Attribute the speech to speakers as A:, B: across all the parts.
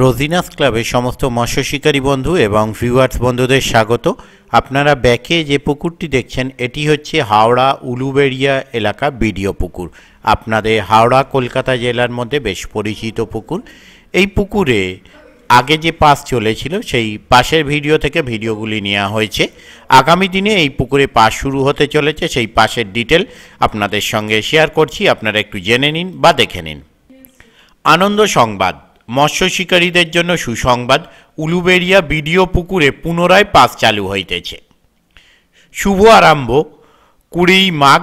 A: রোজিনাস ক্লাবের সমস্ত মৎস্য শিকারী বন্ধু এবং ভিউয়ার্স বন্ধুদের স্বাগত। আপনারা ব্যাকে যে পুকুরটি দেখছেন এটি হচ্ছে হাওড়া উলুবেড়িয়া এলাকা বিডিও পুকুর। আপনাদের হাওড়া কলকাতা জেলার মধ্যে বেশ পরিচিত পুকুর। এই পুকুরে আগে যে পাস চলেছিল সেই পাশের ভিডিও থেকে ভিডিওগুলি নেওয়া হয়েছে। আগামী দিনে এই পুকুরে পাস শুরু হতে চলেছে, সেই পাশের ডিটেল আপনাদের সঙ্গে শেয়ার করছি। আপনারা একটু জেনে নিন বা দেখে নিন। আনন্দ সংবাদ, মৎস্য শিকারীদের জন্য সুসংবাদ। উলুবেড়িয়া বিডিও পুকুরে পুনরায় পাস চালু হইতেছে। শুভ আরম্ভ 20 মাঘ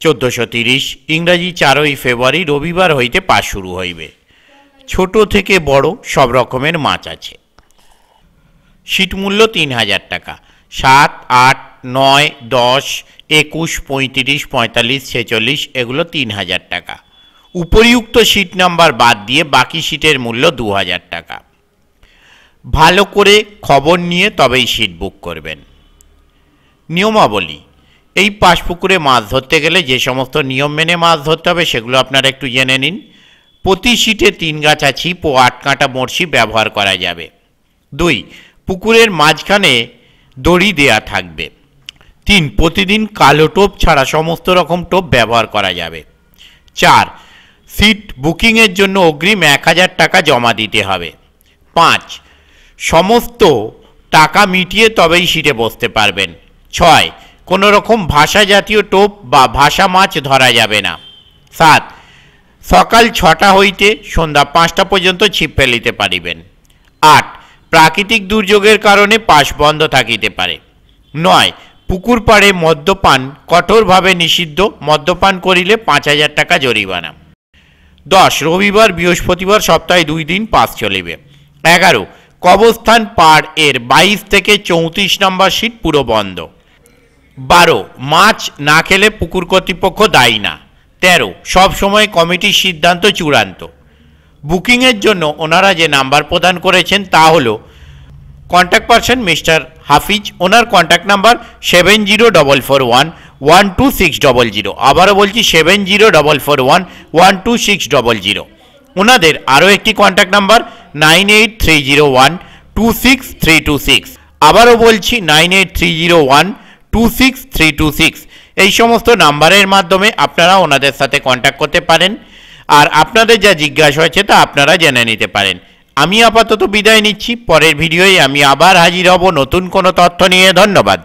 A: 1430, ইংরাজি 4 ফেব্রুয়ারি রবিবার হইতে পাস শুরু হইবে। ছোট থেকে বড় সব রকমের মাছ আছে। সিট মূল্য 3000 টাকা। 7, 8, 9, 10, 21, 35, 45, 46 এগুলো 3000 টাকা। উপরিউক্ত সিট নাম্বার বাদ দিয়ে বাকি সিটের মূল্য 2000 টাকা। ভালো করে খবর নিয়ে তবেই সিট বুক করবেন। নিয়মাবলী, এই পাস পুকুরে মাছ ধরতে গেলে যে সমস্ত নিয়ম মেনে মাছ ধরতে হবে সেগুলো আপনারা একটু জেনে নিন। প্রতি সিটে 3 গাছা ছিপ ও 8 কাঁটা বড়শি ব্যবহার করা যাবে। 2, পুকুরের মাঝখানে দড়ি দেয়া থাকবে। 3, প্রতিদিন কালো টোপ ছাড়া সমস্ত রকম টোপ ব্যবহার করা যাবে। 4, সিট বুকিংয়ের জন্য অগ্রিম 1000 টাকা জমা দিতে হবে। 5, সমস্ত টাকা মিটিয়ে তবেই সিটে বসতে পারবেন। 6, কোনো রকম ভাষা জাতীয় টোপ বা ভাষা মাছ ধরা যাবে না। 7, সকাল 6টা হইতে সন্ধ্যা 5টা পর্যন্ত ছিপ ফেলিতে পারিবেন। 8, প্রাকৃতিক দুর্যোগের কারণে পাস বন্ধ থাকিতে পারে। 9, পুকুর পাড়ে মদ্যপান কঠোরভাবে নিষিদ্ধ, মদ্যপান করিলে 5000 টাকা জরিমানা। 10, রবিবার বৃহস্পতিবার সপ্তাহে 2 দিন পাস চলিবে। 11, কবরস্থান পাড় এর 22 থেকে 34 নম্বর সিট পুরো বন্ধ। 12, মাছ না খেলে পুকুর কর্তৃপক্ষ দায়ী না। 13, সব সময় কমিটির সিদ্ধান্ত চূড়ান্ত। বুকিংয়ের জন্য ওনারা যে নাম্বার প্রদান করেছেন তা হলো কন্ট্যাক্ট পারসন মিস্টার হাফিজ, ওনার কন্ট্যাক্ট নাম্বার 7044112600। আবারও বলছি 7044112600। ওনাদের আরও একটি কন্ট্যাক্ট নাম্বার 9830126326। আবারও বলছি 9830126326। এই সমস্ত নাম্বারের মাধ্যমে আপনারা ওনাদের সাথে কন্ট্যাক্ট করতে পারেন আর আপনাদের যা জিজ্ঞাসা হয়েছে তা আপনারা জেনে নিতে পারেন। আমি আপাতত বিদায় নিচ্ছি। পরের ভিডিওয় আমি আবার হাজির হব নতুন কোনো তথ্য নিয়ে। ধন্যবাদ।